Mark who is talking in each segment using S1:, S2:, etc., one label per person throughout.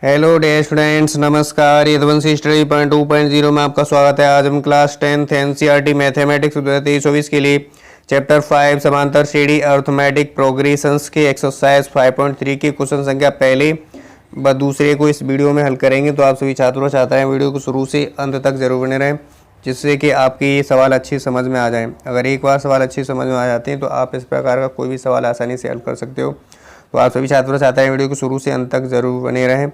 S1: Hello dear students, नमस्कार। Yaduvanshi study point 2.0 में आपका स्वागत है। आज हम क्लास 10th एनसीईआरटी मैथमेटिक्स 2023-24 के लिए चैप्टर 5 समांतर श्रेणी अर्थमेटिक प्रोग्रेशंस के एक्सरसाइज 5.3 के क्वेश्चन संख्या पहले व दूसरे को इस वीडियो में हल करेंगे। तो आप सभी छात्रों चाहते हैं वीडियो को शुरू से अंत तक जरूर बने रहें, जिससे कि आपके ये सवाल अच्छी समझ में आ जाएं। अगर एक बार सवाल अच्छी समझ में आ जाते हैं तो आप इस प्रकार का कोई भी सवाल आसानी से हल कर सकते हो। तो आप सभी छात्रों चाहते हैं वीडियो को शुरू से अंत तक जरूर बने रहें।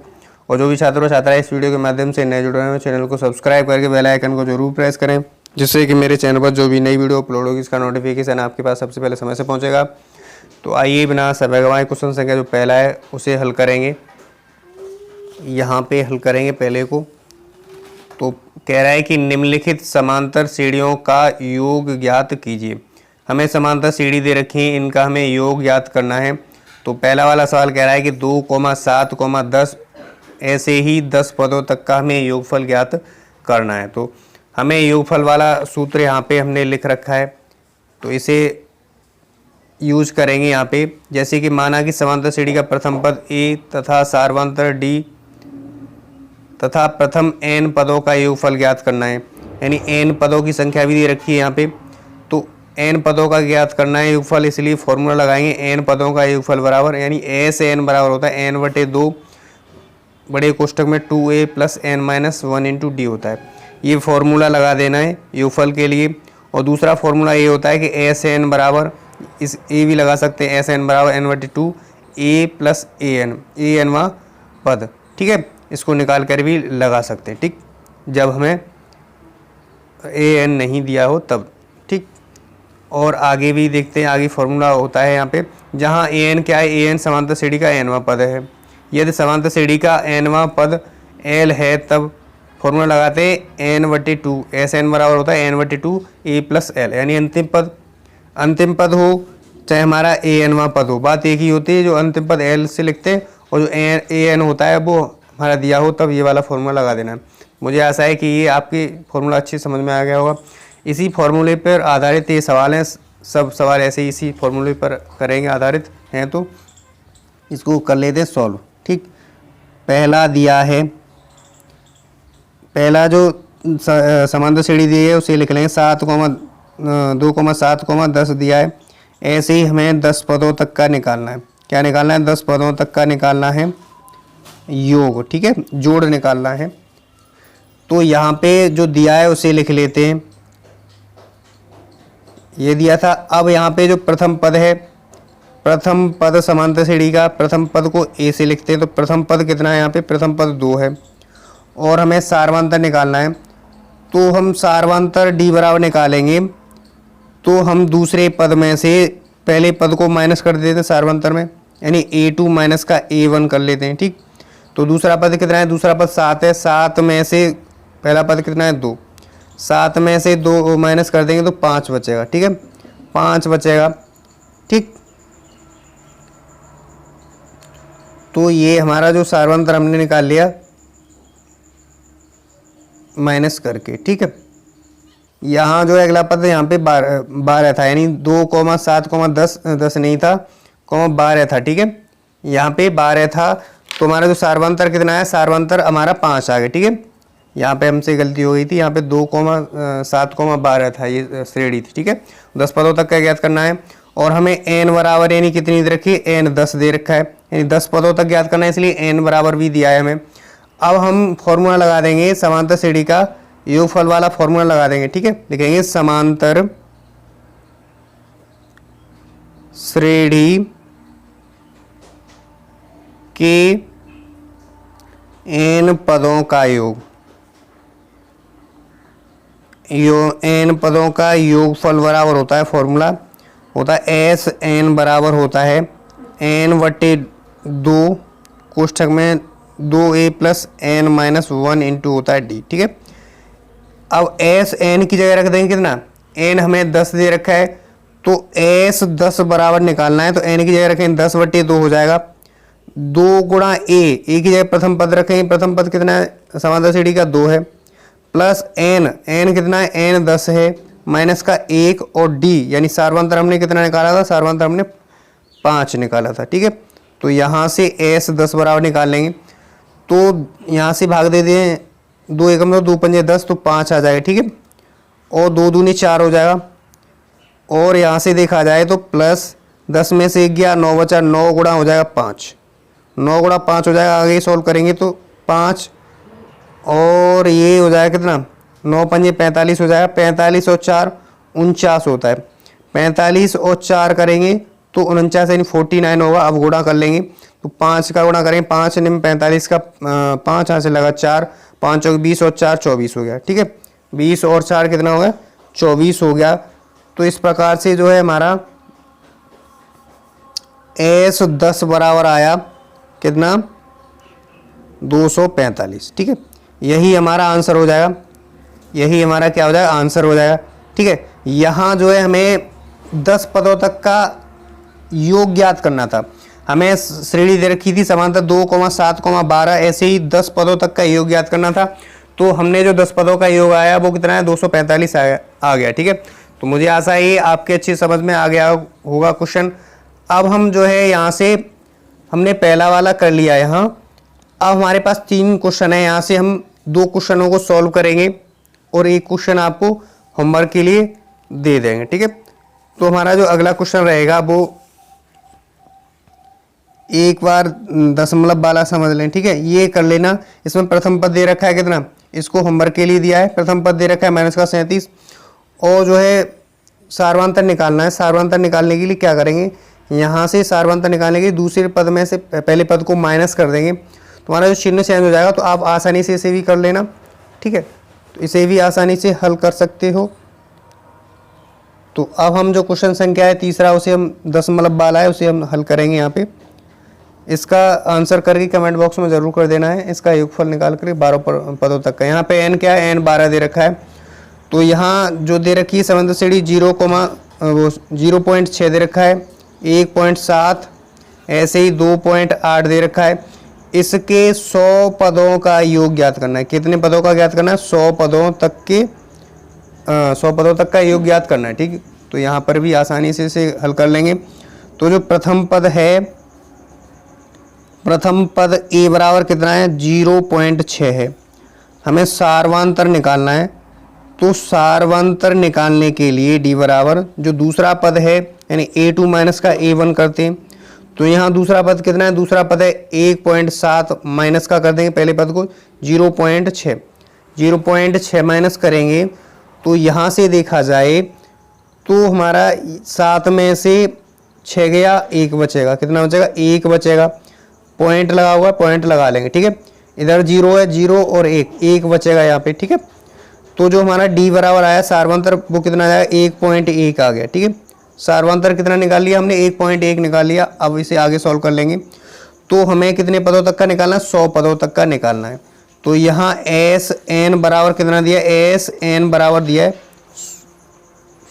S1: और जो भी छात्रों चाहता है इस वीडियो के माध्यम से नए जुड़े हैं, चैनल को सब्सक्राइब करके बेल आइकन को जरूर प्रेस करें, जिससे कि मेरे चैनल पर जो भी नई वीडियो अपलोड होगी इसका नोटिफिकेशन आपके पास सबसे पहले समय से पहुंचेगा। तो आइए बिना समय गंवाए क्वेश्चन संख्या जो पहला है उसे हल करेंगे। यहाँ पे हल करेंगे पहले को। तो कह रहा है कि निम्नलिखित समांतर श्रेणियों का योग ज्ञात कीजिए। हमें समांतर श्रेणी दे रखी है, इनका हमें योग ज्ञात करना है। तो पहला वाला सवाल कह रहा है कि 2, 7, 10 ऐसे ही 10 पदों तक का हमें योगफल ज्ञात करना है। तो हमें योगफल वाला सूत्र यहाँ पे हमने लिख रखा है, तो इसे यूज करेंगे यहाँ पे। जैसे कि माना कि समांतर श्रेणी का प्रथम पद a तथा सार्वंतर d तथा प्रथम n पदों का योगफल ज्ञात करना है, यानी n पदों की संख्या भी दे रखी है यहाँ पे। तो n पदों का ज्ञात करना है योगफल, इसलिए फॉर्मूला लगाएंगे n पदों का योगफल बराबर, यानी a से n बराबर होता है n/2 बड़े कोष्ठक में 2a + n-1 × d होता है। ये फॉर्मूला लगा देना है योगफल के लिए। और दूसरा फॉर्मूला ये होता है कि a से n बराबर, इस a भी लगा सकते हैं, a से n बराबर n/2 a + an वा पद, ठीक है। इसको निकाल कर भी लगा सकते हैं, ठीक, जब हमें an नहीं दिया हो तब, ठीक। और आगे भी देखते हैं, आगे फॉर्मूला होता है यहाँ पे, जहाँ an क्या है, an समांतर श्रेणी का n वां पद है। यदि समांतर श्रेणी का n वां पद l है तब फॉर्मूला लगाते हैं n/2, ऐसे n बराबर होता है n/2 a + l, यानी अंतिम पद हो चाहे हमारा an वां पद हो, बात एक ही होती है। जो अंतिम पद l से लिखते हैं और जो an होता है वो हमारा दिया हो, तब ये वाला फॉर्मूला लगा देना है। मुझे आशा है कि ये आपकी फॉर्मूला अच्छी समझ में आ गया होगा। इसी फॉर्मूले पर आधारित ये सवाल हैं, सब सवाल ऐसे ही इसी फॉर्मूले पर करेंगे आधारित हैं। तो इसको कर लेते हैं सॉल्व, ठीक। पहला दिया है, पहला जो समांतर श्रेणी दी है उसे लिख लेंगे 2, 7, 10 दिया है। ऐसे ही हमें 10 पदों तक का निकालना है। क्या निकालना है? 10 पदों तक का निकालना है योग, ठीक है, जोड़ निकालना है। तो यहाँ पे जो दिया है उसे लिख लेते हैं, ये दिया था। अब यहाँ पे जो प्रथम पद है, प्रथम पद समांतर श्रेणी का प्रथम पद को a से लिखते हैं। तो प्रथम पद कितना है यहाँ पे? प्रथम पद 2 है। और हमें सार्वंतर निकालना है, तो हम सार्वंतर d बराबर निकालेंगे। तो हम दूसरे पद में से पहले पद को माइनस कर देते हैं सार्वंतर में, यानी a2 माइनस का a1 कर लेते हैं, ठीक। तो दूसरा पद कितना है? दूसरा पद 7 है। 7 में से पहला पद कितना है? 2। 7 में से 2 माइनस कर देंगे तो 5 बचेगा, ठीक है, 5 बचेगा, ठीक। तो ये हमारा जो सार्वंतर हमने निकाल लिया माइनस करके, ठीक है। यहाँ जो अगला पद है यहाँ पे 12 था, यानी 2, 7, 10 नहीं था, 12 था, ठीक है। यहाँ पे 12 था, तो हमारा जो सार्वंतर कितना है? सार्वंतर हमारा 5 आ गया, ठीक है। यहाँ पे हमसे गलती हो गई थी, यहाँ पे 2, 7, 12 था, ये श्रेणी थी, ठीक है। 10 पदों तक का ज्ञात करना है। और हमें n बराबर यानी कितनी दे रखी है? n 10 दे रखा है, यानी 10 पदों तक ज्ञात करना है, इसलिए n बराबर भी दिया है हमें। अब हम फॉर्मूला लगा देंगे समांतर श्रेणी का योगफल वाला फॉर्मूला लगा देंगे, ठीक है। लिखेंगे समांतर श्रेणी के n पदों का योग, n पदों का योगफल बराबर होता है, फॉर्मूला होता है Sn बराबर होता है n/2 कोष्ठक में 2a + n-1 × होता है d, ठीक है। अब Sn की जगह रख देंगे कितना? n हमें 10 दे रखा है, तो S 10 बराबर निकालना है, तो n की जगह रखें 10/2 हो जाएगा। 2 × a की जगह प्रथम पद रखेंगे, प्रथम पद कितना है? समांतर श्रेणी का 2 है, प्लस n कितना है? n 10 है, माइनस का 1 और d, यानी सार्वंतर हमने कितना निकाला था? सार्वंतर हमने 5 निकाला था, ठीक है। तो यहाँ से S 10 बराबर निकाल लेंगे। तो यहाँ से भाग दे दें, 2 एकम 2, 2 पंजे 10, तो 5 आ जाएगा, ठीक है। और 2 दूनी 4 हो जाएगा। और यहाँ से देखा जाए तो प्लस 10 में से 1 गया, 9 बचा, 9 गुणा हो जाएगा 5, 9 गुणा 5 हो जाएगा। आगे सॉल्व करेंगे तो 5 और ये हो जाएगा कितना, 9 पंजे 45 हो जाएगा, 45 और 4 49 होता है। 45 और 4 करेंगे तो 49 यानी 49 होगा। अब गुणा कर लेंगे तो 5 का गुणा करेंगे, 5 में 45 का 5 यहाँ से लगा 4, 5 और 20 और 4 24 हो गया, ठीक है। 20 और 4 कितना हो गया, 24 हो गया। तो इस प्रकार से जो है हमारा S10 बराबर आया कितना, 245, ठीक है। यही हमारा आंसर हो जाएगा, यही हमारा क्या हो जाएगा, आंसर हो जाएगा, ठीक है। यहाँ जो है हमें 10 पदों तक का योग ज्ञात करना था। हमें श्रेणी दे रखी थी समांतर 2, 7, 12, ऐसे ही 10 पदों तक का योग ज्ञात करना था। तो हमने जो 10 पदों का योग आया वो कितना है, 245 आ गया, ठीक है। तो मुझे आशा है आपके अच्छी समझ में आ गया होगा क्वेश्चन। अब हम जो है यहाँ से हमने पहला वाला कर लिया यहाँ। अब हमारे पास 3 क्वेश्चन है, यहाँ से हम 2 क्वेश्चनों को सॉल्व करेंगे और एक क्वेश्चन आपको होमवर्क के लिए दे देंगे, ठीक है। तो हमारा जो अगला क्वेश्चन रहेगा वो एक बार दशमलव वाला समझ लें, ठीक है। ये कर लेना। इसमें प्रथम पद दे रखा है कितना, इसको होमवर्क के लिए दिया है। प्रथम पद दे रखा है -37 और जो है सार्वंतर निकालना है। सार्वंतर निकालने के लिए क्या करेंगे, यहाँ से सार्वंतर निकालने के लिए दूसरे पद में से पहले पद को माइनस कर देंगे, तुम्हारा जो चिन्ह चेंज हो जाएगा। तो आप आसानी से इसे भी कर लेना, ठीक है। तो इसे भी आसानी से हल कर सकते हो। तो अब हम जो क्वेश्चन संख्या है तीसरा, उसे हम दशमलव वाला है, उसे हम हल करेंगे यहाँ पे। इसका आंसर करके कमेंट बॉक्स में ज़रूर कर देना है। इसका योगफल निकाल कर 12 पदों तक का। यहाँ पे n क्या है, n 12 दे रखा है। तो यहाँ जो दे रखी है समांतर श्रेणी 0.6 दे रखा है, 1.7, ऐसे ही 2.8 दे रखा है। इसके 100 पदों का योग ज्ञात करना है। कितने पदों का ज्ञात करना है, 100 पदों तक के 100 पदों तक का योग ज्ञात करना है, ठीक है। तो यहाँ पर भी आसानी से इसे हल कर लेंगे। तो जो प्रथम पद है, प्रथम पद a बराबर कितना है, 0.6 है। हमें सार्वंतर निकालना है। तो सार्वंतर निकालने के लिए d बराबर जो दूसरा पद है यानी a2 माइनस का a1 करते हैं। तो यहाँ दूसरा पद कितना है, दूसरा पद है 1.7, माइनस का कर देंगे पहले पद को 0.6, 0.6 माइनस करेंगे। तो यहाँ से देखा जाए तो हमारा 7 में से 6 गया, 1 बचेगा। कितना बचेगा, 1 बचेगा। पॉइंट लगा हुआ है, पॉइंट लगा लेंगे, ठीक है। इधर 0 है, 0 और 1 बचेगा यहाँ पे, ठीक है। तो जो हमारा d बराबर आया सार्वंतर वो कितना आएगा, 1.1 आ गया, ठीक है। सार्वंतर कितना निकाल लिया हमने, 1.1 निकाल लिया। अब इसे आगे सॉल्व कर लेंगे। तो हमें कितने पदों तक का निकालना है, 100 पदों तक का निकालना है। तो यहाँ Sn बराबर कितना दिया, Sn बराबर दिया है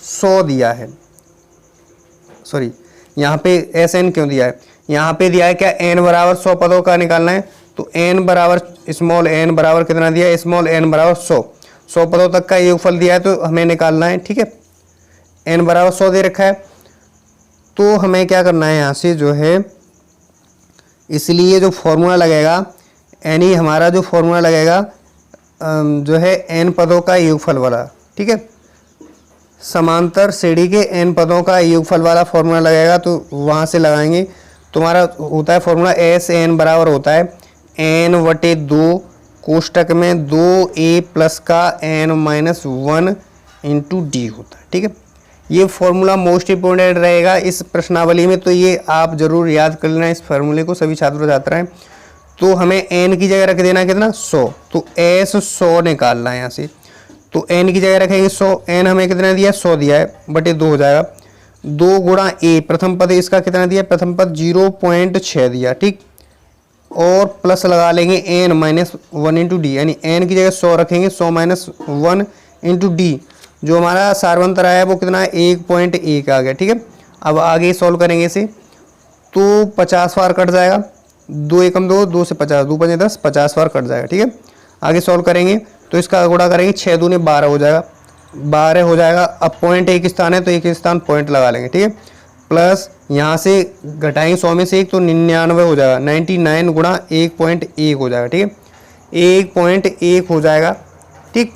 S1: 100 दिया है। सॉरी, यहाँ पे Sn क्यों दिया है, यहाँ पे दिया है क्या, n बराबर 100 पदों का निकालना है। तो n बराबर स्मॉल n बराबर कितना दिया है, स्मॉल n बराबर 100 पदों तक का योगफल दिया है। तो हमें निकालना है, ठीक है। n बराबर 100 दे रखा है। तो हमें क्या करना है, यहाँ से जो है इसलिए जो फॉर्मूला लगेगा, यानी हमारा जो फॉर्मूला लगेगा जो है n पदों का योगफल वाला, ठीक है। समांतर श्रेणी के n पदों का योगफल वाला फॉर्मूला लगेगा। तो वहाँ से लगाएंगे। तुम्हारा होता है फॉर्मूला Sn बराबर होता है n/2 कोष्टक में 2a प्लस का n-1 इंटू डी होता है, ठीक है। ये फॉर्मूला मोस्ट इंपोर्टेंट रहेगा इस प्रश्नावली में। तो ये आप जरूर याद कर लेना इस फार्मूले को, सभी छात्र छात्राएं। तो हमें n की जगह रख देना कितना, 100। तो S 100 निकालना है यहाँ से। तो n की जगह रखेंगे 100, n हमें कितना दिया, 100 दिया है, बटे 2 हो जाएगा। 2 गुणा a, प्रथम पद इसका कितना दिया, प्रथम पद 0.6 दिया, ठीक। और प्लस लगा लेंगे n-1 इंटू डी, यानी n की जगह 100 रखेंगे, 100 - 1 इंटू डी। जो हमारा सार्वंतर आया है वो कितना है, 1.1 आ गया, ठीक है। अब आगे सॉल्व करेंगे इसे। तो 50 बार कट जाएगा, 2 एकम 2, 2 से 50, 2 पंजे 10, 50 बार कट जाएगा, ठीक है। आगे सॉल्व करेंगे तो इसका गुणा करेंगे, 6 दूने 12 हो जाएगा, 12 हो जाएगा। अब पॉइंट एक स्थान है तो एक स्थान पॉइंट लगा लेंगे, ठीक है। प्लस यहाँ से घटाएंगे 100 में से 1 तो 99 हो जाएगा, 99 गुणा 1.1 हो जाएगा, ठीक है, 1.1 हो जाएगा, ठीक।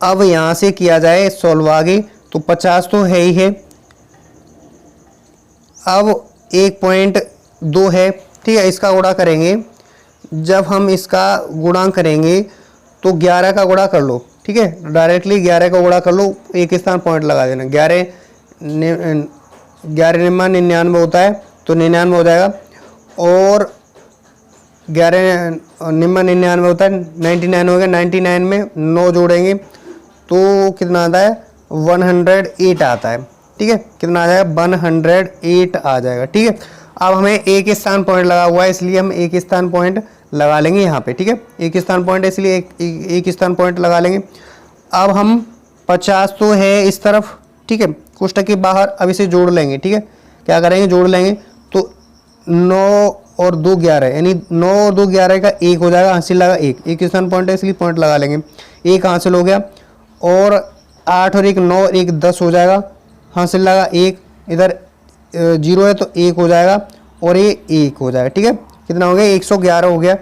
S1: अब यहाँ से किया जाए सॉल्व आगे, तो 50 तो है ही है, अब 1.2 है, ठीक है, इसका गुणा करेंगे। जब हम इसका गुणा करेंगे तो 11 का गुणा कर लो, ठीक है, डायरेक्टली 11 का गुणा कर लो, एक स्थान पॉइंट लगा देना। 11 निम्न 99 होता है तो 99 हो जाएगा, और 11 निम्न 99 होता है, 99 हो गया। 99 में 9 जोड़ेंगे तो कितना आता है, 108 आता है, ठीक है, कितना आ जाएगा, 108 आ जाएगा, ठीक है। अब हमें एक स्थान पॉइंट लगा हुआ है, इसलिए हम एक स्थान पॉइंट लगा लेंगे यहाँ पे, ठीक है, एक स्थान पॉइंट है इसलिए एक स्थान पॉइंट लगा लेंगे। अब हम 50 तो है इस तरफ, ठीक है, कोष्ठक के बाहर, अब इसे जोड़ लेंगे, ठीक है, क्या करेंगे, जोड़ लेंगे, तो 9 और 2 11, यानी 9 और 2 11 का 1 हो जाएगा, हासिल लगा एक स्थान पॉइंट है इसलिए पॉइंट लगा लेंगे, 1 हासिल हो गया, और 8 और 1 9 और 1 10 हो जाएगा, हासिल लगा 1, इधर 0 है तो 1 हो जाएगा, और ये 1 हो जाएगा, ठीक है, कितना हो गया, 111 हो गया,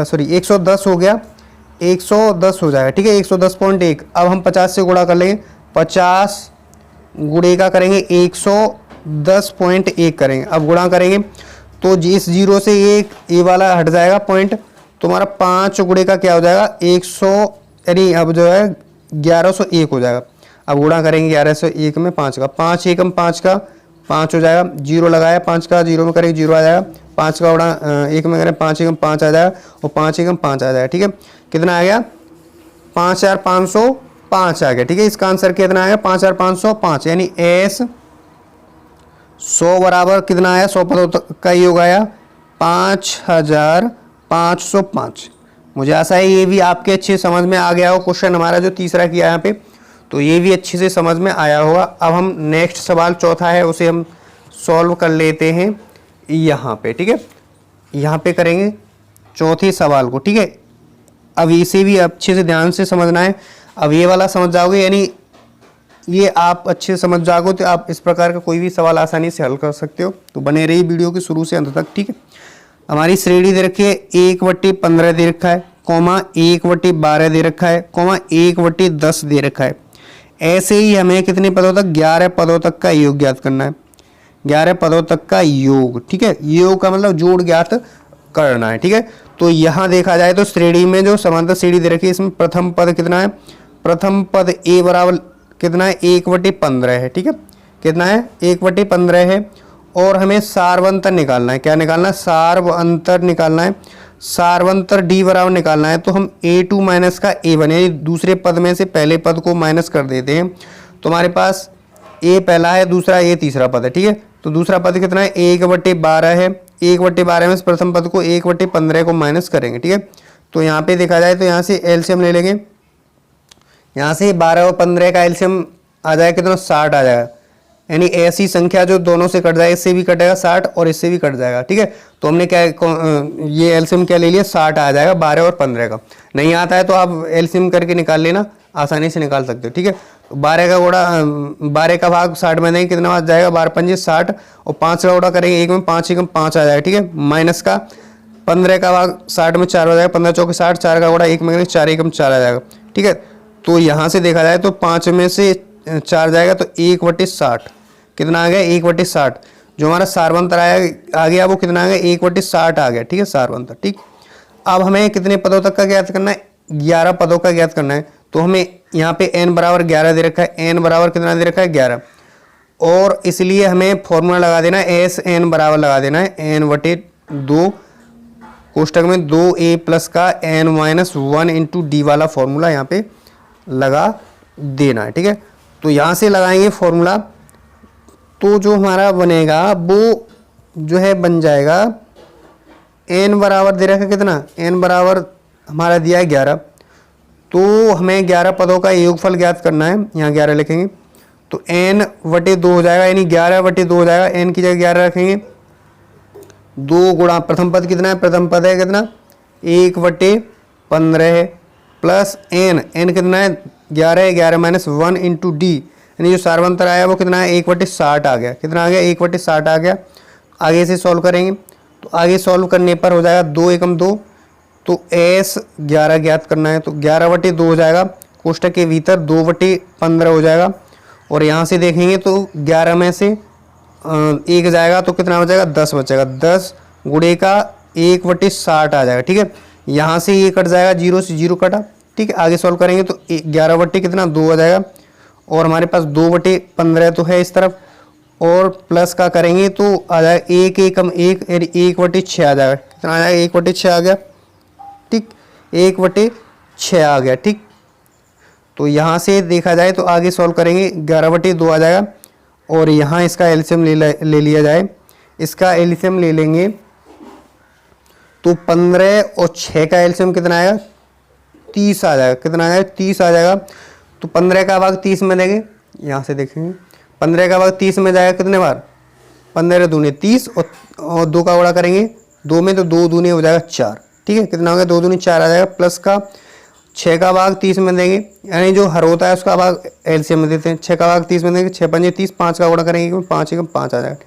S1: सॉरी 110 हो गया, 110 हो जाएगा, ठीक है, 110.1। अब हम 50 से गुणा कर लेंगे, 50 गुणे का करेंगे 110.1 करेंगे। अब गुणा करेंगे तो इस 0 से ये वाला हट जाएगा पॉइंट, तो हमारा 5 गुणे का क्या हो जाएगा, 100, यानी अब जो है 1101 हो जाएगा। अब गुणा करेंगे 1101 में 5 का, 5 एकम 5 का 5 हो जाएगा, 0 लगाया, 5 का 0 में करेंगे 0 आ जाएगा, 5 का गुणा 1 में करें 5 एकम 5 आ जाएगा, और 5 एकम 5 आ जाएगा, ठीक है, कितना आ गया, 5505 आ गया, ठीक है। इसका आंसर कितना आएगा, 5505, यानी S 100 बराबर कितना आया, 100 पदों का योग आया 5505। मुझे आशा है ये भी आपके अच्छे समझ में आ गया हो। क्वेश्चन हमारा जो तीसरा किया यहाँ पे, तो ये भी अच्छे से समझ में आया होगा। अब हम नेक्स्ट सवाल चौथा है उसे हम सॉल्व कर लेते हैं यहाँ पे, ठीक है, यहाँ पे करेंगे चौथे सवाल को, ठीक है। अब इसे भी अच्छे से ध्यान से समझना है। अब ये वाला समझ जाओगे, यानी ये आप अच्छे से समझ जाओगे तो आप इस प्रकार का कोई भी सवाल आसानी से हल कर सकते हो। तो बने रहिए वीडियो के शुरू से अंत तक, ठीक है। हमारी श्रेणी दे रखी है 1/15 दे रखा है, कॉमा 1/12 दे रखा है, कॉमा 1/10 दे रखा है। ऐसे ही हमें कितने पदों तक, 11 पदों तक का योग ज्ञात करना है, 11 पदों तक का योग, ठीक है। योग का मतलब जोड़ ज्ञात करना है, ठीक है। तो यहाँ देखा जाए तो श्रेणी में जो समांतर श्रेणी दे रखी है, इसमें प्रथम पद कितना है, प्रथम पद A बराबर कितना है, 1/15 है, ठीक है, कितना है, 1/15 है। और हमें सार्वंतर निकालना है, क्या निकालना है, सार्वंतर निकालना है, सार्वंतर D बराबर निकालना है। तो हम A2 माइनस का A1, यानी दूसरे पद में से पहले पद को माइनस कर देते हैं। तो हमारे पास A पहला है, दूसरा A तीसरा पद है, ठीक है। तो दूसरा पद कितना है, 1/12 है, 1/12 में से प्रथम पद को 1/15 को माइनस करेंगे, ठीक है। तो यहाँ पे देखा जाए तो यहाँ से एलसीएम ले लेंगे, यहाँ से 12 और 15 का एलसीएम आ जाएगा कितना, 60 आ जाएगा, यानी ऐसी संख्या जो दोनों से कट जाएगा, इससे भी कटेगा 60 और इससे भी कट जाएगा, ठीक है। तो हमने क्या ये एलसीएम क्या ले लिया, 60 आ जाएगा 12 और 15 का। नहीं आता है तो आप एलसीएम करके निकाल लेना, आसानी से निकाल सकते हो, ठीक है। तो 12 का गुणा 12 का भाग 60 में देंगे, कितना आ जाएगा, 12 पंजे 60, और 5 का गुणा करेंगे 1 में, 5 एकम 5 आ जाएगा, ठीक है। माइनस का 15 का भाग 60 में 4 हो जाएगा, 15 चौके 60, 4 का गुणा 1 में करेंगे, 4 एकम 4 आ जाएगा, ठीक है। तो यहाँ से देखा जाए तो 5 में से 4 जाएगा तो 1/60 कितना आ गया, 1/60। जो हमारा सार्वंतर आ गया वो कितना आ गया, 1/60 आ गया, ठीक है, सार्वंतर, ठीक। अब हमें कितने पदों तक का ज्ञात करना है, 11 पदों का ज्ञात करना है। तो हमें यहाँ पे n बराबर 11 दे रखा है, n बराबर कितना दे रखा है, 11, और इसलिए हमें फॉर्मूला लगा देना है, SN बराबर लगा देना है n/2 कोष्टक में 2a प्लस का n-1 इंटू डी वाला फॉर्मूला यहाँ पे लगा देना है, ठीक है। तो यहाँ से लगाएंगे फॉर्मूला, तो जो हमारा बनेगा वो जो है बन जाएगा n बराबर दे रखा है कितना, n बराबर हमारा दिया है 11। तो हमें 11 पदों का योगफल ज्ञात करना है, यहाँ 11 लिखेंगे तो n/2 हो जाएगा, यानी 11/2 हो जाएगा, n की जगह 11 रखेंगे, 2 गुणा प्रथम पद कितना है, प्रथम पद है कितना 1/15 है, प्लस n कितना है 11 है, 11 - 1 इंटू डी, यानी जो सारवंतर आया वो कितना है 1/60 आ गया। कितना आ गया 1/60 आ गया। आगे से सॉल्व करेंगे तो आगे सॉल्व करने पर हो जाएगा 2 एकम 2, तो S 11 ज्ञात करना है तो 11/2 हो जाएगा। कोष्टक के भीतर 2/15 हो जाएगा और यहाँ से देखेंगे तो 11 में से 1 जाएगा तो कितना बचेगा 10 बचेगा। 10 गुणे का 1/60 आ जाएगा। ठीक है, यहाँ से ये कट जाएगा, 0 से 0 कटा। ठीक है, आगे सॉल्व करेंगे तो 11 कितना 2 आ जाएगा और हमारे पास 2/15 तो है इस तरफ और प्लस का करेंगे तो आ जाएगा 1 एकम 1 यानी 1/6 आ जाएगा। कितना आ जाएगा 1/6 आ गया। ठीक, 1/6 आ गया। ठीक, तो यहाँ से देखा जाए तो आगे सॉल्व करेंगे 11/2 आ जाएगा और यहाँ इसका एलसीएम ले लिया जाए। इसका एलसीएम ले लेंगे तो 15 और 6 का एलसीएम कितना आएगा 30 आ जाएगा। कितना आ जाएगा 30 आ जाएगा। तो 15 का भाग 30 में देंगे, यहाँ से देखेंगे 15 का भाग 30 में जाएगा कितने बार 15 दूने 30 और 2 का गुणा करेंगे 2 में तो 2 दूने हो जाएगा 4। ठीक है, कितना हो गया 2 दूनी 4 आ जाएगा। प्लस का 6 का भाग 30 में देंगे, यानी जो हर होता है उसका भाग एलसीएम में देते हैं। 6 का भाग 30 में देंगे, 6 पंजे 30, 5 का गुणा करेंगे 5 एकम 5 आ जाएगा।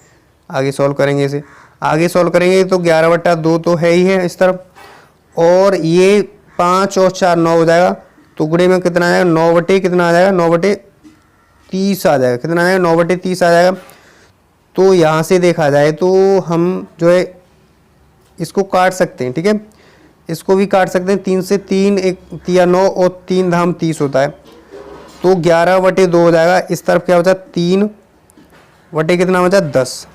S1: आगे सॉल्व करेंगे इसे, आगे सॉल्व करेंगे तो 11/2 तो है ही है इस तरफ और ये 5 और 4 9 हो जाएगा। तो गुणे में कितना आ जाएगा 9 कितना आ जाएगा 9/30 आ जाएगा। कितना आ जाएगा 9/30 आ जाएगा। तो यहाँ से देखा जाए तो हम जो है इसको काट सकते हैं। ठीक है, इसको भी काट सकते हैं। 3 से 3 1 3 9 और 3 धाम 30 होता है तो 11/2 हो जाएगा। इस तरफ क्या बचा 3 बटे कितना बचा 10,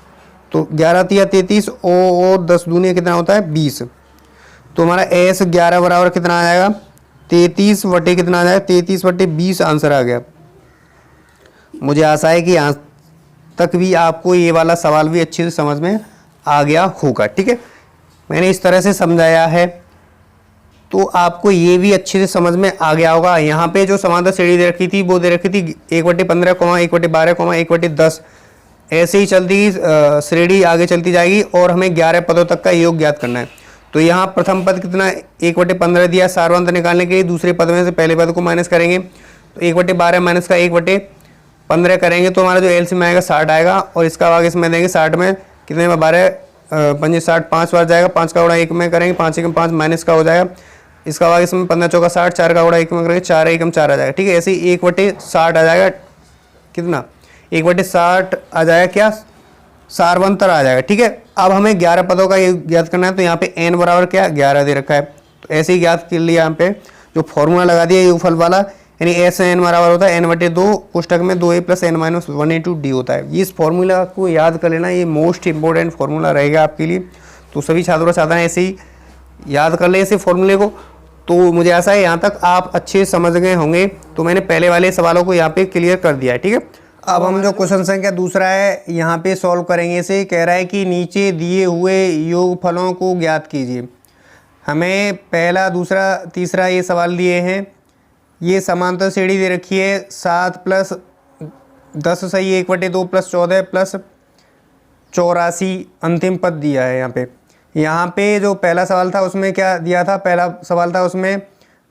S1: तो 11 3 33 और 10 दूनी कितना होता है 20। तो हमारा S 11 बराबर कितना आ जाएगा 33 बटे कितना आ जाएगा 33/20 आंसर आ गया। मुझे आशा है कि यहाँ तक भी आपको ये वाला सवाल भी अच्छे से समझ में आ गया होगा। ठीक है, मैंने इस तरह से समझाया है तो आपको ये भी अच्छे से समझ में आ गया होगा। यहाँ पे जो समांतर श्रेणी दे रखी थी वो दे रखी थी 1/15, 1/12, 1/10, ऐसे ही चलती श्रेणी आगे चलती जाएगी और हमें 11 पदों तक का योग ज्ञात करना है। तो यहाँ प्रथम पद कितना 1/15 दिया, सारवंत निकालने के लिए दूसरे पद में से पहले पद को माइनस करेंगे तो 1/12 माइनस का 1/15 करेंगे तो हमारा जो एलसीएम आएगा 60 आएगा और इसका भाग इसमें देंगे 60 में कितने में 12 पंजे 60 5 बार जाएगा। 5 का गुणा 1 में करेंगे 5 एकम 5 माइनस का हो जाएगा। इसका भाग इसमें 15 चौका 60, 4 का गुणा 1 में करेंगे 4 एकम 4 आ जाएगा। ठीक है, ऐसे ही 1/60 आ जाएगा। कितना 1/60 आ जाएगा क्या सारवंतर आ जाएगा। ठीक है, अब हमें 11 पदों का ये ज्ञात करना है तो यहाँ पे n बराबर क्या 11 दे रखा है तो ऐसे ही ज्ञात कर लिया। यहाँ पे जो फॉर्मूला लगा दिया योगफल वाला यानी S n बराबर होता है n/2 कोष्टक में 2a + n - 1 होता है। इस फॉर्मूला को याद कर लेना, ये मोस्ट इंपॉर्टेंट फॉर्मूला रहेगा आपके लिए। तो सभी छात्रों छात्राएं ऐसे ही याद कर लें इसे फॉर्मूले को। तो मुझे ऐसा है यहाँ तक आप अच्छे समझ गए होंगे। तो मैंने पहले वाले सवालों को यहाँ पे क्लियर कर दिया है। ठीक है, अब हम जो क्वेश्चन संख्या दूसरा है यहाँ पे सॉल्व करेंगे। इसे कह रहा है कि नीचे दिए हुए योगफलों को ज्ञात कीजिए। हमें पहला दूसरा तीसरा ये सवाल दिए हैं। ये समांतर श्रेणी दे रखी है 7 + 10 सही 1/2 + 14 + 84 अंतिम पद दिया है। यहाँ पे जो पहला सवाल था उसमें क्या दिया था, पहला सवाल था उसमें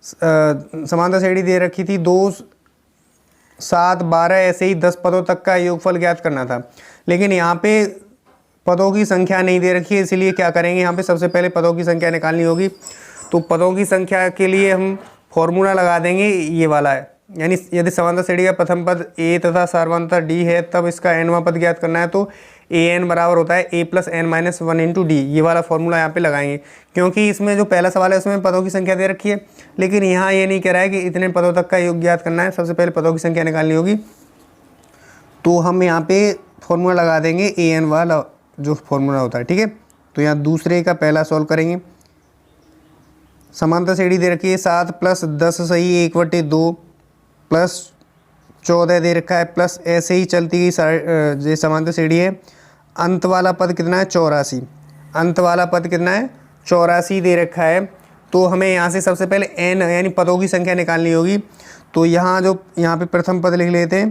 S1: समांतर श्रेणी दे रखी थी 2 7 12 ऐसे ही 10 पदों तक का योगफल ज्ञात करना था। लेकिन यहाँ पे पदों की संख्या नहीं दे रखी है, इसलिए क्या करेंगे यहाँ पे सबसे पहले पदों की संख्या निकालनी होगी। तो पदों की संख्या के लिए हम फॉर्मूला लगा देंगे ये वाला है, यानी यदि समांतर श्रेणी का प्रथम पद a तथा सारवंतर d है तब इसका nवां पद ज्ञात करना है तो an बराबर होता है a + n - 1 × d। ये वाला फॉर्मूला यहाँ पे लगाएंगे क्योंकि इसमें जो पहला सवाल है उसमें पदों की संख्या दे रखी है, लेकिन यहाँ ये नहीं कह रहा है कि इतने पदों तक का योग ज्ञात करना है। सबसे पहले पदों की संख्या निकालनी होगी तो हम यहाँ पे फॉर्मूला लगा देंगे an वाला जो फॉर्मूला होता है। ठीक है, तो यहाँ दूसरे का पहला सॉल्व करेंगे। समांतर श्रेणी दे रखी है 7 + 10 सही 1/2 + 14 दे रखा है प्लस ऐसे ही चलती गई जो समांतर श्रेणी है। अंत वाला पद कितना है 84, अंत वाला पद कितना है 84 दे रखा है। तो हमें यहाँ से सबसे पहले n यानी पदों की संख्या निकालनी होगी। तो यहाँ पे प्रथम पद लिख लेते हैं।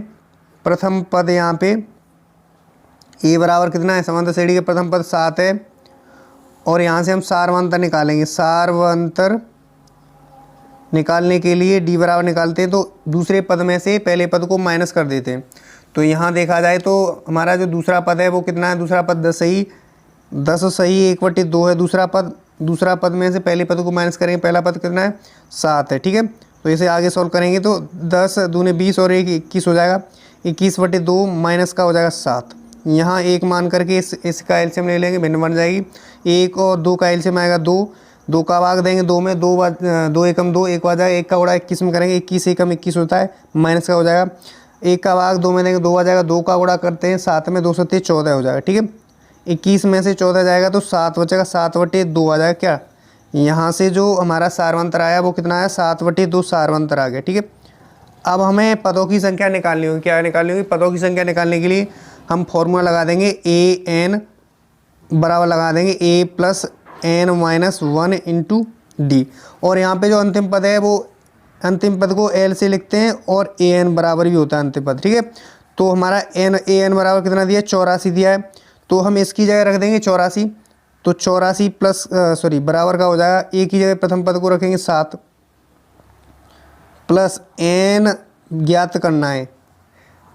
S1: प्रथम पद यहाँ पे a बराबर कितना है, समांतर श्रेणी के प्रथम पद 7 है और यहाँ से हम सारवंतर निकालेंगे। सारवंतर निकालने के लिए d बराबर निकालते हैं तो दूसरे पद में से पहले पद को माइनस कर देते हैं। तो यहाँ देखा जाए तो हमारा जो दूसरा पद है वो कितना है, दूसरा पद 10 सही 1/2 है दूसरा पद में से पहले पद को माइनस करेंगे, पहला पद कितना है 7 है, ठीक है। तो इसे आगे सॉल्व करेंगे तो 10 दूने 20 और 1 21 हो जाएगा, 21/2 माइनस का हो जाएगा 7। यहाँ 1 मान करके इसका एलसीएम ले लेंगे, भिन्न बन जाएगी। 1 और 2 का एलसीएम आएगा 2 का भाग देंगे 2 में, 2 एकम 2 1 आ जाएगा, 1 का गुणा 21 में करेंगे, 21 एकम 21 होता है, माइनस का हो जाएगा। 1 का भाग 2 में देंगे 2 आ जाएगा, 2 का गुणा करते हैं 7 में, 2 7 14 हो जाएगा, ठीक है। 21 में से 14 जाएगा तो 7 बचेगा, 7/2 आ जाएगा क्या। यहाँ से जो हमारा सारवंतर आया वो कितना आया, 7/2 सारवंतर आ गया, ठीक है। अब हमें पदों की संख्या निकालनी होगी, क्या निकालनी होगी, पदों की संख्या निकालने के लिए हम फॉर्मूला लगा देंगे an बराबर लगा देंगे a + n-1 × d। और यहाँ पे जो अंतिम पद है वो अंतिम पद को l से लिखते हैं और an बराबर भी होता है अंतिम पद, ठीक है। तो हमारा an बराबर कितना दिया है, 84 दिया है, तो हम इसकी जगह रख देंगे 84। तो 84 प्लस बराबर का हो जाएगा, a की जगह प्रथम पद को रखेंगे 7 प्लस n ज्ञात करना है,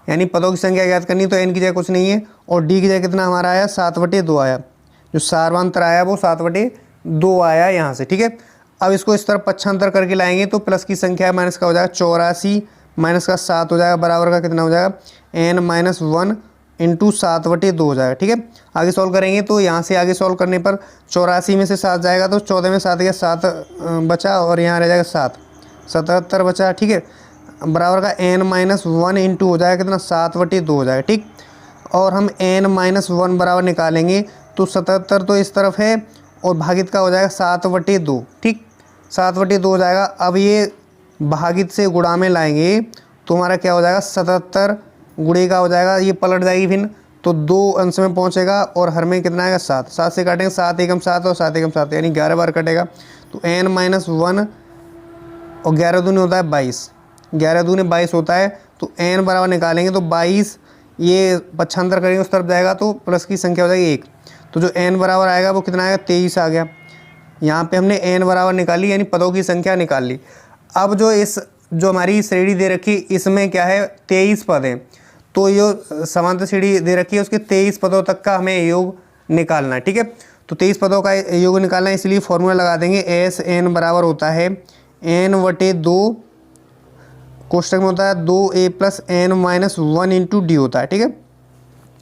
S1: यानी पदों की संख्या ज्ञात करनी, तो n की जगह कुछ नहीं है और d की जगह कितना हमारा आया 7/2 आया, जो सारवांतर आया वो 7/2 आया यहाँ से, ठीक है। अब इसको इस तरफ पक्षांतर करके लाएंगे तो प्लस की संख्या माइनस का हो जाएगा, 84 माइनस का 7 हो जाएगा, बराबर का कितना हो जाएगा n-1 × 7/2 हो जाएगा, ठीक है। आगे सॉल्व करेंगे तो यहाँ से आगे सॉल्व करने पर 84 में से 7 जाएगा तो 14 में 7 गया, 7 बचा और यहाँ रह जाएगा 7, 77 बचा, ठीक है। बराबर का n-1 इंटू हो जाएगा कितना 7/2 हो जाएगा, ठीक। और हम n-1 बराबर निकालेंगे तो 77 तो इस तरफ है और भागित का हो जाएगा 7/2, ठीक, 7/2 हो जाएगा। अब ये भागित से गुणा में लाएंगे तो हमारा क्या हो जाएगा 77 गुणे का हो जाएगा, ये पलट जाएगी फिर तो 2 अंश में पहुंचेगा और हर में कितना आएगा 7, 7 से काटेंगे 7 एकम 7 और 7 एकम 7 यानी 11 बार कटेगा। तो n-1 और 11 दूनी होता है 22, 11 दूनी 22 होता है, तो n बराबर निकालेंगे तो 22 ये पक्षांतर करेंगे उस तरफ जाएगा तो प्लस की संख्या हो जाएगी 1, तो जो n बराबर आएगा वो कितना आएगा 23 आ गया। यहाँ पे हमने n बराबर निकाली यानी पदों की संख्या निकाल ली। अब जो हमारी श्रेणी दे रखी इसमें क्या है 23 पद हैं, तो ये समांतर श्रेणी दे रखी है उसके 23 पदों तक का हमें योग निकालना है, ठीक है। तो 23 पदों का योग निकालना है, इसलिए फॉर्मूला लगा देंगे SN बराबर होता है n/2 कोष्टक में होता है 2a + n-1 × d होता है, ठीक है।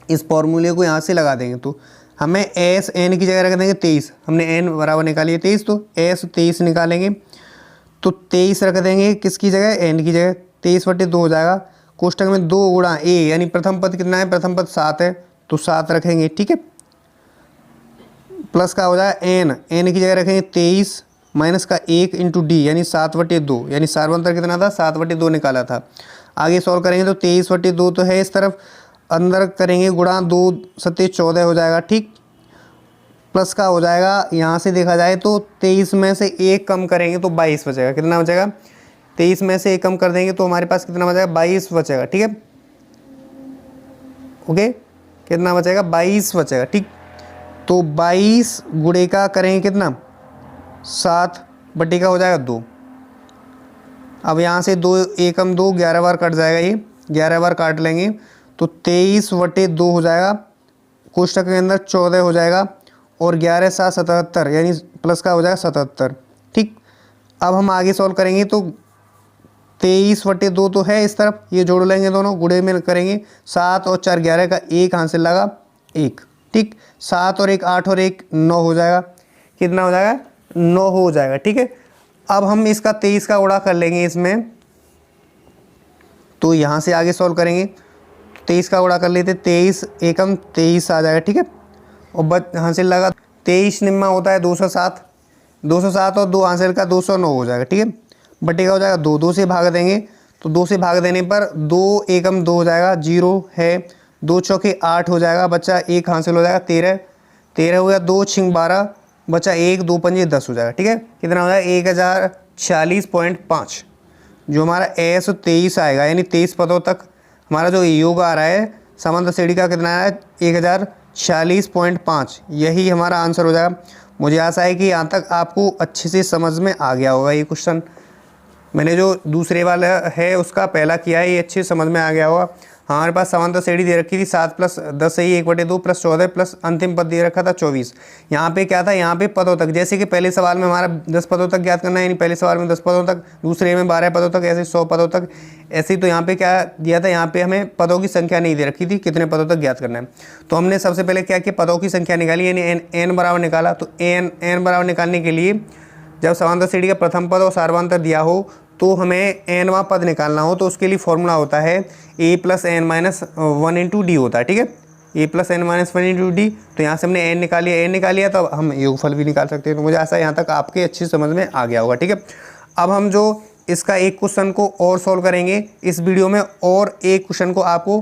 S1: इस फॉर्मूले को यहाँ से लगा देंगे तो हमें SN की जगह रख देंगे 23, हमने n बराबर निकाली है 23 तो S 23 निकालेंगे तो 23 रख देंगे किसकी जगह n की जगह, 23/2 हो जाएगा। कोष्टक में 2 गुणा a यानी प्रथम पद कितना है, प्रथम पद 7 है तो 7 रखेंगे, ठीक है। प्लस का हो जाएगा n की जगह रखेंगे 23 माइनस का 1 × d यानी 7/2, यानी सारवंतर कितना था 7/2 निकाला था। आगे सॉल्व करेंगे तो 23/2 तो है इस तरफ, अंदर करेंगे गुणा 2 7 14 हो जाएगा, ठीक। प्लस का हो जाएगा, यहाँ से देखा जाए तो 23 में से 1 कम करेंगे तो 22 बचेगा, कितना बचेगा 23 में से 1 कम कर देंगे तो हमारे पास कितना बचेगा 22 बचेगा, ठीक है। ओके, कितना बचेगा 22 बचेगा, ठीक। तो 22 गुणे का करेंगे कितना 7 बटे का हो जाएगा 2। अब यहाँ से 2 एकम 2 11 बार कट जाएगा, ये 11 बार काट लेंगे तो 23/2 हो जाएगा, कोष्टक के अंदर 14 हो जाएगा और 11 7 77 यानी प्लस का हो जाएगा 77, ठीक। अब हम आगे सॉल्व करेंगे तो 23/2 तो है इस तरफ, ये जोड़ लेंगे दोनों गुणे में करेंगे, 7 और 4 11 का 1 हासिल लगा 1, ठीक। 7 और 1 8 और 1 9 हो जाएगा, कितना हो जाएगा 9 हो जाएगा, ठीक है। अब हम इसका 23 का गुणा कर लेंगे इसमें, तो यहाँ से आगे सॉल्व करेंगे 23 का गुणा कर लेते, 23 एकम 23 आ जाएगा, ठीक है। और बच हासिल लगा 23 निम्मा होता है 207, 207 और 2 हासिल का 209 हो जाएगा, ठीक है। बटे का हो जाएगा 2, 2 से भाग देंगे तो 2 से भाग देने पर 2 एकम 2 हो जाएगा, 0 है, 2 चौके 8 हो जाएगा, बच्चा 1 हासिल हो जाएगा 13, 13 हो गया, 2 छिंग 12 बचा 1, 2 पंजे 10 हो जाएगा, ठीक है। कितना हो जाएगा 1040.5, जो हमारा S 23 आएगा, यानी 23 पदों तक हमारा जो योग आ रहा है समांतर श्रेणी का कितना है 1040.5, यही हमारा आंसर हो जाएगा। मुझे आशा है कि यहाँ तक आपको अच्छे से समझ में आ गया होगा। ये क्वेश्चन मैंने जो दूसरे वाला है उसका पहला किया है, ये अच्छे समझ में आ गया होगा। हमारे पास समांतर श्रेणी दे रखी थी 7 + 10 से ही 1/2 + 14 प्लस अंतिम पद दे रखा था 24। यहाँ पे क्या था, यहाँ पे पदों तक, जैसे कि पहले सवाल में हमारा 10 पदों तक ज्ञात करना है, यानी पहले सवाल में 10 पदों तक, दूसरे में 12 पदों तक, ऐसे 100 पदों तक। ऐसे ही तो यहाँ पे क्या दिया था, यहाँ पे हमें पदों की संख्या नहीं दे रखी थी, कितने पदों तक ज्ञात करना है। तो हमने सबसे पहले क्या किया, पदों की संख्या निकाली, यानी n बराबर निकाला। तो n बराबर निकालने के लिए जब समांतर श्रेणी का प्रथम पद और सार्वधातुक दिया हो तो हमें nवां पद निकालना हो, तो उसके लिए फॉर्मूला होता है a + n - 1 × d होता है। ठीक है, a + n - 1 × d। तो यहाँ से हमने n निकाल लिया, तो अब हम योगफल भी निकाल सकते हैं। तो मुझे ऐसा यहाँ तक आपके अच्छी समझ में आ गया होगा। ठीक है, अब हम जो इसका एक क्वेश्चन को और सॉल्व करेंगे इस वीडियो में, और एक क्वेश्चन को आपको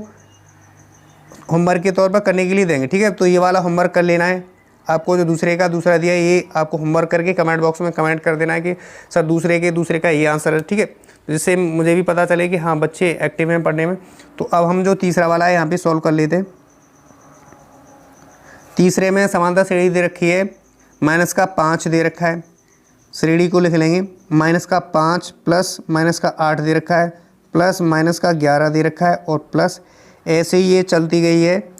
S1: होमवर्क के तौर पर करने के लिए देंगे। ठीक है, तो ये वाला होमवर्क कर लेना है आपको, जो दूसरा दिया है ये आपको होमवर्क करके कमेंट बॉक्स में कमेंट कर देना है कि सर दूसरे का ये आंसर है। ठीक है, जिससे मुझे भी पता चले कि हाँ बच्चे एक्टिव हैं पढ़ने में। तो अब हम जो तीसरा वाला है यहाँ पे सॉल्व कर लेते हैं। तीसरे में समांतर श्रेणी दे रखी है, -5 दे रखा है, श्रेणी को लिख लेंगे -5 प्लस -8 दे रखा है, प्लस -11 दे रखा है, और प्लस ऐसे ही ये चलती गई है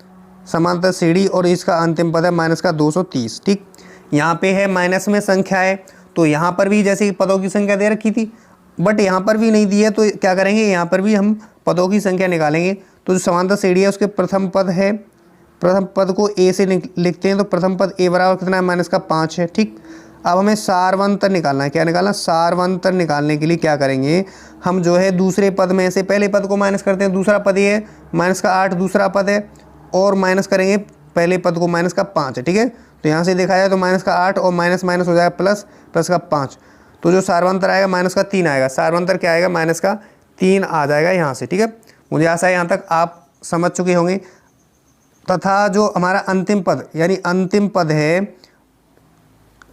S1: समांतर श्रेणी, और इसका अंतिम पद है -230। ठीक, यहाँ पे है माइनस में संख्या है, तो यहाँ पर भी जैसे पदों की संख्या दे रखी थी, बट यहाँ पर भी नहीं दी है, तो क्या करेंगे, यहाँ पर भी हम पदों की संख्या निकालेंगे। तो जो समांतर श्रेणी है उसके प्रथम पद है, प्रथम पद को a से लिखते हैं, तो प्रथम पद a बराबर कितना है, -5 है। ठीक, अब हमें सारवंतर निकालना है। क्या निकालना, सारवंतर निकालने के लिए क्या करेंगे, हम जो है दूसरे पद में से पहले पद को माइनस करते हैं, दूसरा पद ये है -8 दूसरा पद है, और माइनस करेंगे पहले पद को, -5 है। ठीक है, तो यहाँ से देखा जाए तो -8 और माइनस हो जाएगा प्लस, +5। तो जो सारवंतर आएगा -3 आएगा, सारवंतर क्या आएगा, -3 आ जाएगा यहाँ से। ठीक है, मुझे आशा है यहाँ तक आप समझ चुके होंगे। तथा जो हमारा अंतिम पद, यानी अंतिम पद है,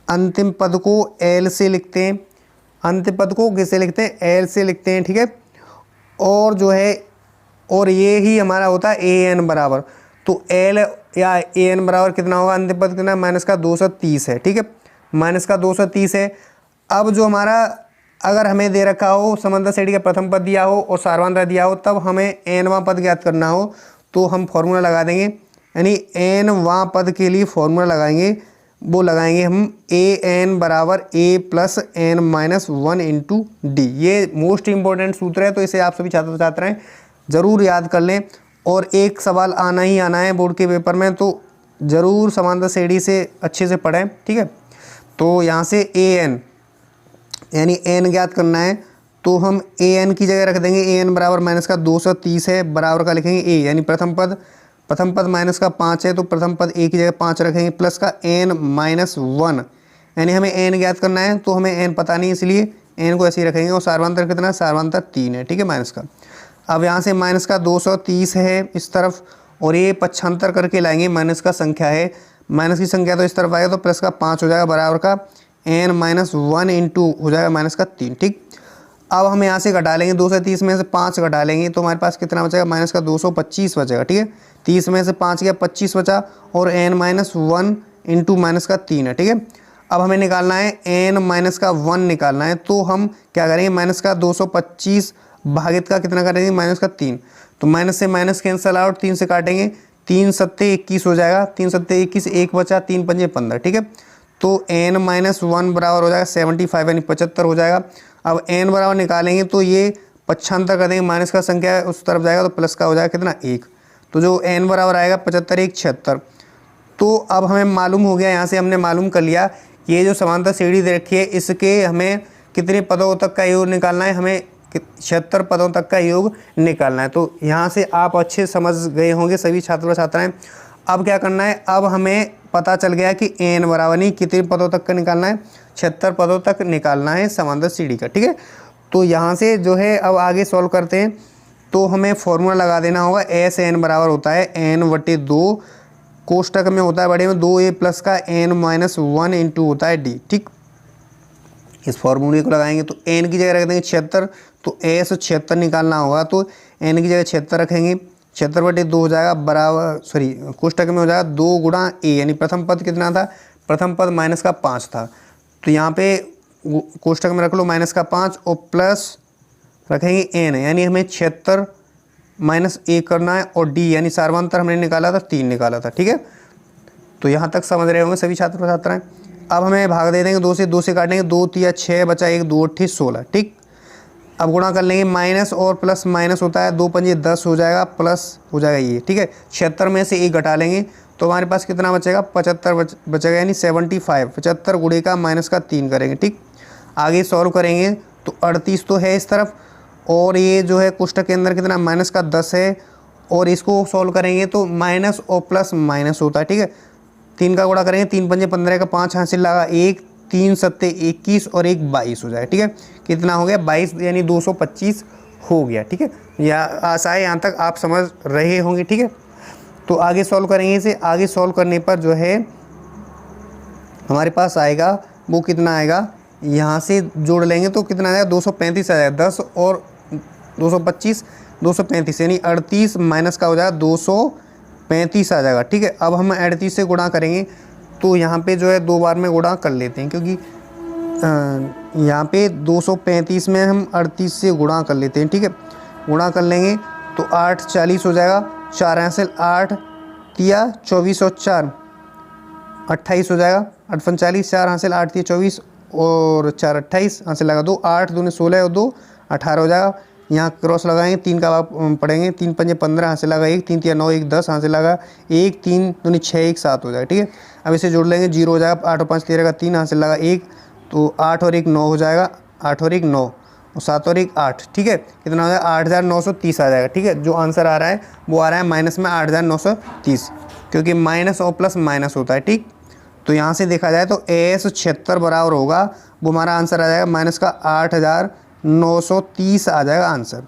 S1: अंतिम पद को L से लिखते हैं, अंतिम पद को किससे लिखते हैं, L से लिखते हैं। ठीक है, और जो है, और ये ही हमारा होता है an बराबर, तो L या an बराबर कितना होगा, अंतिम पद कितना, -230 है। ठीक है, -230 है। अब जो हमारा, अगर हमें दे रखा हो समांतर श्रेणी का प्रथम पद दिया हो और सारवंतर दिया हो, तब हमें nवां पद ज्ञात करना हो, तो हम फॉर्मूला लगा देंगे, यानी nवां पद के लिए फॉर्मूला लगाएंगे, वो लगाएंगे हम an बराबर a + n - 1 × d। ये मोस्ट इंपॉर्टेंट सूत्र है, तो इसे आप सभी छात्र छात्राएं ज़रूर याद कर लें, और एक सवाल आना ही आना है बोर्ड के पेपर में, तो ज़रूर समांतर श्रेणी से अच्छे से पढ़ें। ठीक है, तो यहाँ से an यानी n ज्ञात करना है, तो हम an की जगह रख देंगे, an बराबर -230 है, बराबर का लिखेंगे a, यानी प्रथम पद -5 है, तो प्रथम पद a की जगह 5 रखेंगे, प्लस का n - 1, यानी हमें n ज्ञात करना है, तो हमें n पता नहीं, इसलिए n को ऐसे ही रखेंगे। और सारवंतर कितना है, सारवंतर 3 है। ठीक है, माइनस का, अब यहाँ से -230 है इस तरफ, और ये 75 करके लाएंगे, माइनस का संख्या है, माइनस की संख्या तो इस तरफ आएगा, तो प्लस का 5 हो जाएगा, बराबर का n - 1 × हो जाएगा -3। ठीक, अब हम यहाँ से घटा लेंगे, 230 में से 5 घटा लेंगे, तो हमारे पास कितना बचेगा, -225 बचेगा। ठीक है, 30 में से 5 गया, 25 बचा, और n - 1 × -3 है। ठीक है, अब हमें निकालना है n - 1 निकालना है, तो हम क्या करेंगे, -225 भागित का कितना करेंगे, -3, तो माइनस से माइनस कैंसल आउट, 3 से काटेंगे, 3 सत्ते 21 हो जाएगा, 3 सत्ते 21, 1 बचा, 3 पंजे 15। ठीक है, तो n - 1 बराबर हो जाएगा 75, यानी 75 हो जाएगा। अब n बराबर निकालेंगे, तो ये 75 कर देंगे, माइनस का संख्या उस तरफ जाएगा, तो प्लस का हो जाएगा कितना, 1, तो जो n बराबर आएगा 75 1 76। तो अब हमें मालूम हो गया, यहाँ से हमने मालूम कर लिया, ये जो समांतर श्रेणी दे रखी है, इसके हमें कितने पदों तक का योग निकालना है, हमें 76 पदों तक का योग निकालना है। तो यहाँ से आप अच्छे समझ गए होंगे सभी छात्र छात्राएं। अब क्या करना है, अब हमें पता चल गया कि n बराबर नहीं, कितने पदों तक का निकालना है, 76 पदों तक निकालना है समांतर श्रेणी का। ठीक है, तो यहाँ से जो है अब आगे सॉल्व करते हैं, तो हमें फॉर्मूला लगा देना होगा, SN बराबर होता है n/2, कोष्टक में होता है बड़े में 2a प्लस का n - 1 × होता है d। ठीक, इस फॉर्मूले को लगाएंगे, तो n की जगह रख देंगे 76, तो s 76 निकालना होगा, तो n की जगह 76 रखेंगे, 76/2 हो जाएगा, बराबर कोष्टक में हो जाएगा 2 × a, यानी प्रथम पद कितना था, प्रथम पद -5 था, तो यहाँ पे कोष्टक में रख लो -5 और प्लस रखेंगे n, यानी हमें 76 -1 करना है और डी यानी सार्वंतर हमने निकाला था 3 निकाला था। ठीक है, तो यहाँ तक समझ रहे होंगे सभी छात्र छात्राएं। अब हमें भाग दे देंगे 2 से काटेंगे, 2 3 6 बचा 1 2 8 16। ठीक, अब गुणा कर लेंगे, माइनस और प्लस माइनस होता है, 2 पंजे 10 हो जाएगा, प्लस हो जाएगा ये। ठीक है, 76 में से 1 घटा लेंगे तो हमारे पास कितना बचेगा, 75 बचेगा, यानी 75। 75 गुणे का माइनस का 3 करेंगे। ठीक, आगे सॉल्व करेंगे तो 38 तो है इस तरफ, और ये जो है कोष्ठक के अंदर कितना माइनस का 10 है, और इसको सॉल्व करेंगे तो माइनस और प्लस माइनस होता है। ठीक है, 3 का गुणा करेंगे, 3 पंजे 15 का 5 हासिल लगा 1, 3 सत्ते 21 और 1 22 हो जाए। ठीक है, कितना हो गया 22 यानी 225 हो गया। ठीक है, या आशा है यहाँ तक आप समझ रहे होंगे। ठीक है, तो आगे सॉल्व करेंगे इसे। आगे सॉल्व करने पर जो है हमारे पास आएगा वो कितना आएगा, यहाँ से जोड़ लेंगे तो कितना आएगा 235 आ जाएगा। 10 और 225 235 यानी 38 माइनस का हो जाएगा 235 आ जाएगा। ठीक है, अब हम 38 से गुणा करेंगे तो यहाँ पे जो है 2 बार में गुणा कर लेते हैं, क्योंकि यहाँ पे 235 में हम 38 से गुणा कर लेते हैं। ठीक है, गुणा कर लेंगे तो 8 40 हो जाएगा, 4 यहाँ से 8 तिया 24 और 4 28 हो जाएगा, 8 45 4 हासिल 8 तिया 24 और 4 28 हासिल लगा 2, 8 दूनी 16 और 2 18 हो जाएगा। यहाँ क्रॉस लगाएंगे, 3 का पढ़ेंगे, 3 पंजे 15 हासिल लगा 1, 3 तिया 9 1 10 हासिल लगा 1, 3 दूनी 6 1 7 हो जाएगा। ठीक है, अब इसे जोड़ लेंगे, 0 हो जाएगा, 8 और 5 13 का 3 हासिल लगा 1, तो 8 और 1 9 हो जाएगा, 8 और 1 9 और 7 और 1 8। ठीक है, कितना हो जाएगा 8930 आ जाएगा। ठीक है, जो आंसर आ रहा है वो आ रहा है माइनस में 8930, क्योंकि माइनस और प्लस माइनस होता है। ठीक, तो यहाँ से देखा जाए तो एस 76 बराबर होगा, वो हमारा आंसर आ जाएगा माइनस का 8930 आ जाएगा आंसर।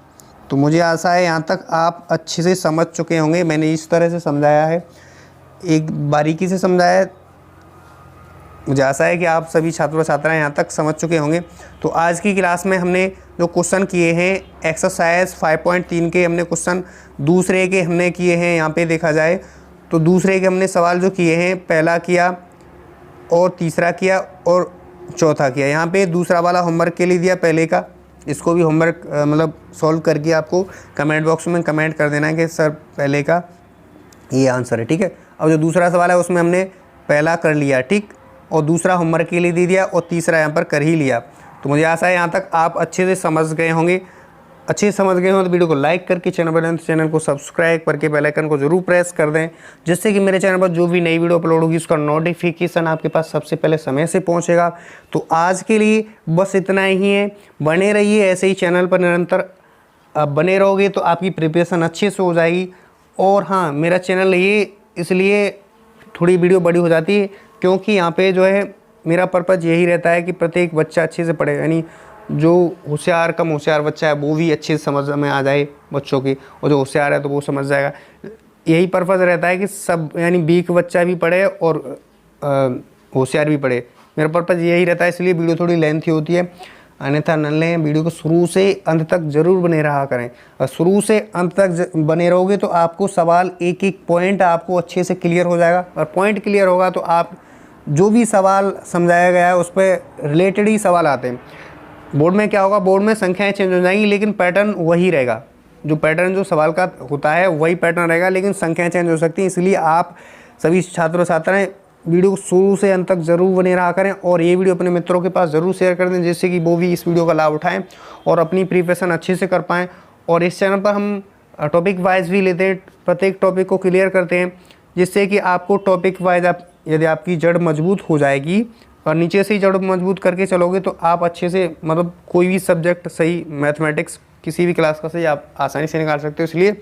S1: तो मुझे आशा है यहाँ तक आप अच्छे से समझ चुके होंगे। मैंने इस तरह से समझाया है, एक बारीकी से समझाया है। मुझे आशा है कि आप सभी छात्र छात्राएं यहाँ तक समझ चुके होंगे। तो आज की क्लास में हमने जो क्वेश्चन किए हैं एक्सरसाइज 5.3 के हमने क्वेश्चन दूसरे के हमने किए हैं। यहाँ पे देखा जाए तो दूसरे के हमने सवाल जो किए हैं, पहला किया और तीसरा किया और चौथा किया। यहाँ पे दूसरा वाला होमवर्क के लिए दिया पहले का, इसको भी होमवर्क मतलब सॉल्व करके आपको कमेंट बॉक्स में कमेंट कर देना है कि सर पहले का ये आंसर है। ठीक है, अब जो दूसरा सवाल है उसमें हमने पहला कर लिया, ठीक, और दूसरा होमवर्क के लिए दे दिया और तीसरा यहाँ पर कर ही लिया। तो मुझे आशा है यहाँ तक आप अच्छे से समझ गए होंगे। अच्छे से समझ गए हो तो वीडियो को लाइक करके चैनल को सब्सक्राइब करके बेल आइकन को जरूर प्रेस कर दें, जिससे कि मेरे चैनल पर जो भी नई वीडियो अपलोड होगी उसका नोटिफिकेशन आपके पास सबसे पहले समय से पहुंचेगा। तो आज के लिए बस इतना ही है। बने रहिए ऐसे ही चैनल पर निरंतर, अब बने रहोगे तो आपकी प्रिपरेशन अच्छे से हो जाएगी। और हाँ, मेरा चैनल ये इसलिए थोड़ी वीडियो बड़ी हो जाती है क्योंकि यहाँ पे जो है मेरा पर्पज़ यही रहता है कि प्रत्येक बच्चा अच्छे से पढ़े, यानी जो होशियार कम होशियार बच्चा है वो भी अच्छे से समझ में आ जाए बच्चों की, और जो होशियार है तो वो समझ जाएगा। यही पर्पज़ रहता है कि सब यानी वीक बच्चा भी पढ़े और होशियार भी पढ़े। मेरा पर्पज़ यही रहता है, इसलिए वीडियो थोड़ी लेंथी होती है। अन्यथा न लें, वीडियो को शुरू से अंत तक ज़रूर बने रहा करें। और शुरू से अंत तक बने रहोगे तो आपको सवाल एक एक पॉइंट आपको अच्छे से क्लियर हो जाएगा, और पॉइंट क्लियर होगा तो आप जो भी सवाल समझाया गया है उस पर रिलेटेड ही सवाल आते हैं। बोर्ड में क्या होगा, बोर्ड में संख्याएं चेंज हो जाएंगी लेकिन पैटर्न वही रहेगा। जो पैटर्न जो सवाल का होता है वही पैटर्न रहेगा, लेकिन संख्याएं चेंज हो सकती हैं। इसलिए आप सभी छात्र छात्राएं वीडियो को शुरू से अंत तक ज़रूर बने रहा करें, और ये वीडियो अपने मित्रों के पास ज़रूर शेयर कर दें, जिससे कि वो भी इस वीडियो का लाभ उठाएं और अपनी प्रिपरेशन अच्छे से कर पाएँ। और इस चैनल पर हम टॉपिक वाइज भी लेते हैं, प्रत्येक टॉपिक को क्लियर करते हैं, जिससे कि आपको टॉपिक वाइज यदि आपकी जड़ मजबूत हो जाएगी और नीचे से ही जड़ मजबूत करके चलोगे तो आप अच्छे से मतलब कोई भी सब्जेक्ट सही, मैथमेटिक्स किसी भी क्लास का सही आप आसानी से निकाल सकते हो। इसलिए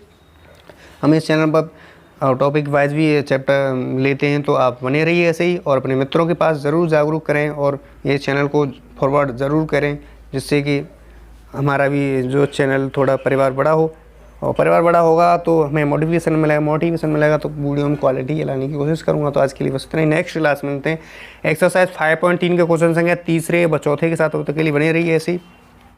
S1: हम इस चैनल पर टॉपिक वाइज भी चैप्टर लेते हैं, तो आप बने रहिए ऐसे ही और अपने मित्रों के पास ज़रूर जागरूक करें और ये चैनल को फॉरवर्ड ज़रूर करें, जिससे कि हमारा भी जो चैनल थोड़ा परिवार बड़ा हो, और परिवार बड़ा होगा तो हमें मोटिवेशन मिलेगा तो वीडियो में क्वालिटी लाने की कोशिश करूँगा। तो आज के लिए बस इतना ही। नेक्स्ट क्लास में मिलते हैं एक्सरसाइज 5.3 के क्वेश्चन संख्या तीसरे व चौथे के साथ। तब तक के लिए बने रहिए ऐसे ही।